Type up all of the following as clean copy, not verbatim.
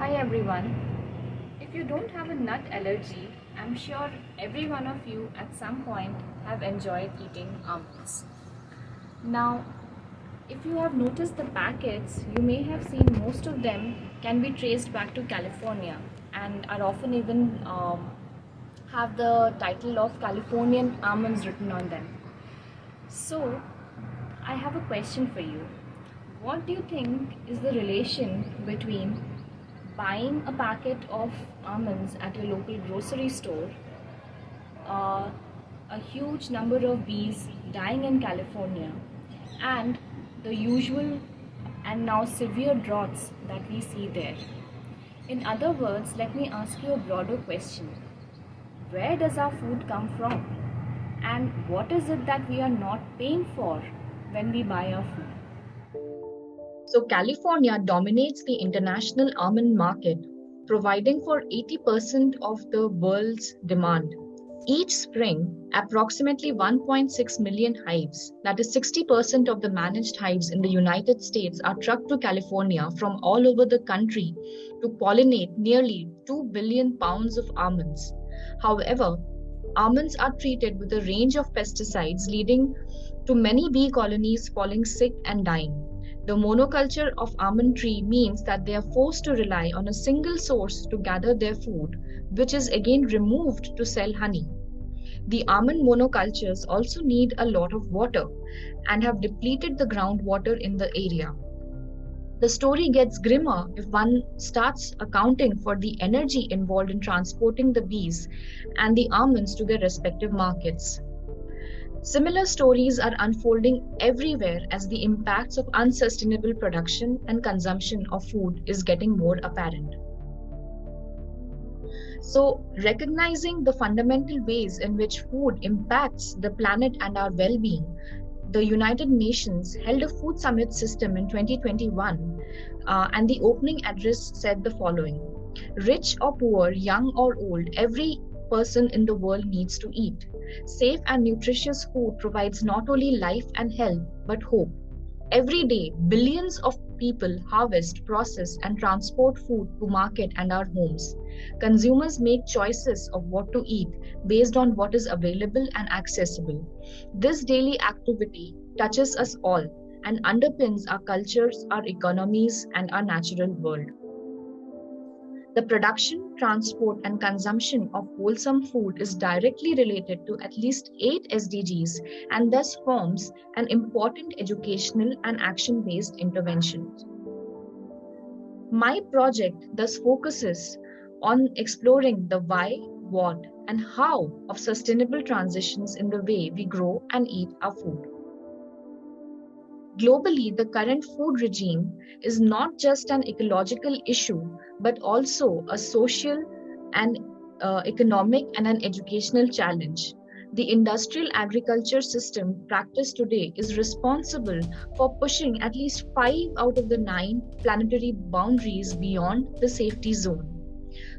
Hi everyone. If you don't have a nut allergy, I'm sure every one of you at some point have enjoyed eating almonds. Now, if you have noticed the packets, you may have seen most of them can be traced back to California and are often even have the title of Californian almonds written on them. So, I have a question for you. What do you think is the relation between buying a packet of almonds at your local grocery store, uh, a huge number of bees dying in California, and the usual and now severe droughts that we see there? In other words, let me ask you a broader question. Where does our food come from? And what is it that we are not paying for when we buy our food? So, California dominates the international almond market, providing for 80% of the world's demand. Each spring, approximately 1.6 million hives, that is 60% of the managed hives in the United States, are trucked to California from all over the country to pollinate nearly 2 billion pounds of almonds. However, almonds are treated with a range of pesticides, leading to many bee colonies falling sick and dying. The monoculture of almond tree means that they are forced to rely on a single source to gather their food, which is again removed to sell honey. The almond monocultures also need a lot of water and have depleted the groundwater in the area. The story gets grimmer if one starts accounting for the energy involved in transporting the bees and the almonds to their respective markets. Similar stories are unfolding everywhere as the impacts of unsustainable production and consumption of food is getting more apparent. So, recognizing the fundamental ways in which food impacts the planet and our well being, the United Nations held a food summit system in 2021, and the opening address said the following: rich or poor, young or old, every person in the world needs to eat. Safe and nutritious food provides not only life and health, but hope. Every day, billions of people harvest, process, and transport food to market and our homes. Consumers make choices of what to eat based on what is available and accessible. This daily activity touches us all and underpins our cultures, our economies, and our natural world. The production, transport, and consumption of wholesome food is directly related to at least 8 SDGs and thus forms an important educational and action based intervention. My project thus focuses on exploring the why, what, and how of sustainable transitions in the way we grow and eat our food. Globally, the current food regime is not just an ecological issue, but also a social and economic and an educational challenge. The industrial agriculture system practiced today is responsible for pushing at least 5 out of the 9 planetary boundaries beyond the safety zone.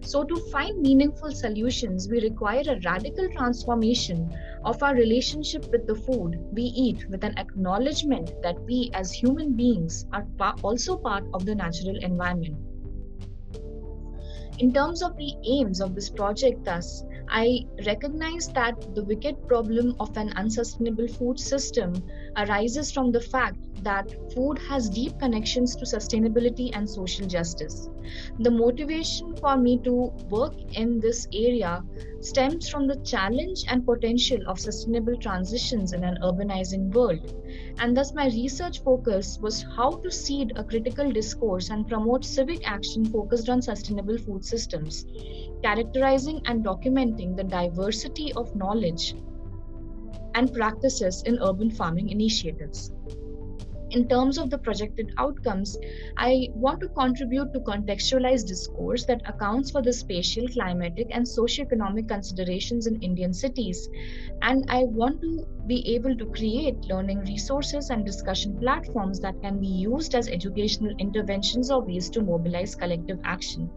So, to find meaningful solutions, we require a radical transformation of our relationship with the food we eat, with an acknowledgement that we as human beings are also part of the natural environment. In terms of the aims of this project, thus, I recognize that the wicked problem of an unsustainable food system arises from the fact that food has deep connections to sustainability and social justice. The motivation for me to work in this area stems from the challenge and potential of sustainable transitions in an urbanizing world. And thus, my research focus was how to seed a critical discourse and promote civic action focused on sustainable food systems, characterizing and documenting the diversity of knowledge and practices in urban farming initiatives. In terms of the projected outcomes, I want to contribute to contextualized discourse that accounts for the spatial, climatic, and socioeconomic considerations in Indian cities. And I want to be able to create learning resources and discussion platforms that can be used as educational interventions or ways to mobilize collective action.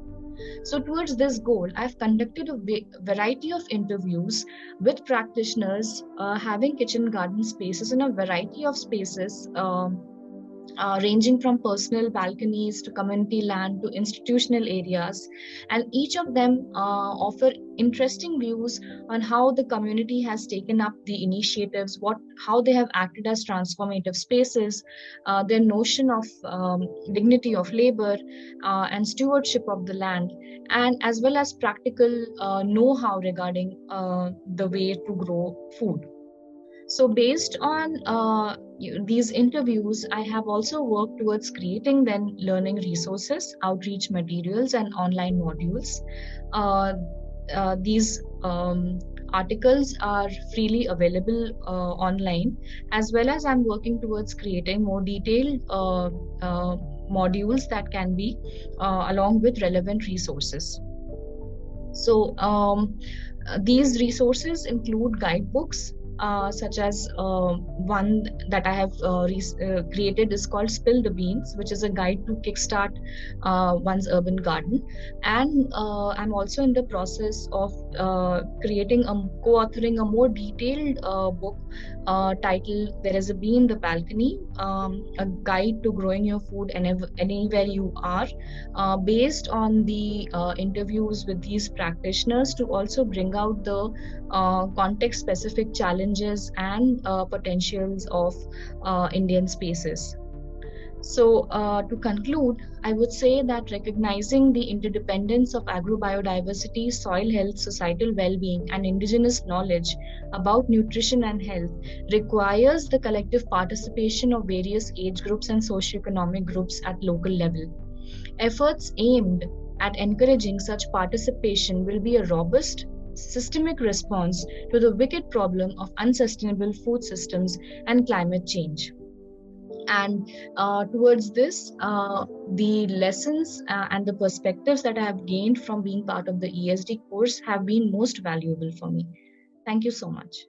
So, towards this goal, I've conducted a variety of interviews with practitioners having kitchen garden spaces in a variety of spaces ranging from personal balconies to community land to institutional areas. And each of them offer interesting views on how the community has taken up the initiatives, how they have acted as transformative spaces, their notion of dignity of labor and stewardship of the land, and as well as practical know-how regarding the way to grow food. So, based on these interviews, I have also worked towards creating then learning resources, outreach materials, and online modules. Uh, these articles are freely available online, as well as I'm working towards creating more detailed modules that can be along with relevant resources. So, these resources include guidebooks, such as one that I have created is called Spill the Beans, which is a guide to kickstart one's urban garden. And I'm also in the process of co-authoring a more detailed book titled There is a Bee in the Balcony, a guide to growing your food anywhere you are, based on the interviews with these practitioners to also bring out the context specific challenges and potentials of Indian spaces. So, to conclude, I would say that recognizing the interdependence of agrobiodiversity, soil health, societal well being, and indigenous knowledge about nutrition and health requires the collective participation of various age groups and socioeconomic groups at local level. Efforts aimed at encouraging such participation will be a robust, systemic response to the wicked problem of unsustainable food systems and climate change. And towards this, the lessons and the perspectives that I have gained from being part of the ESD course have been most valuable for me. Thank you so much.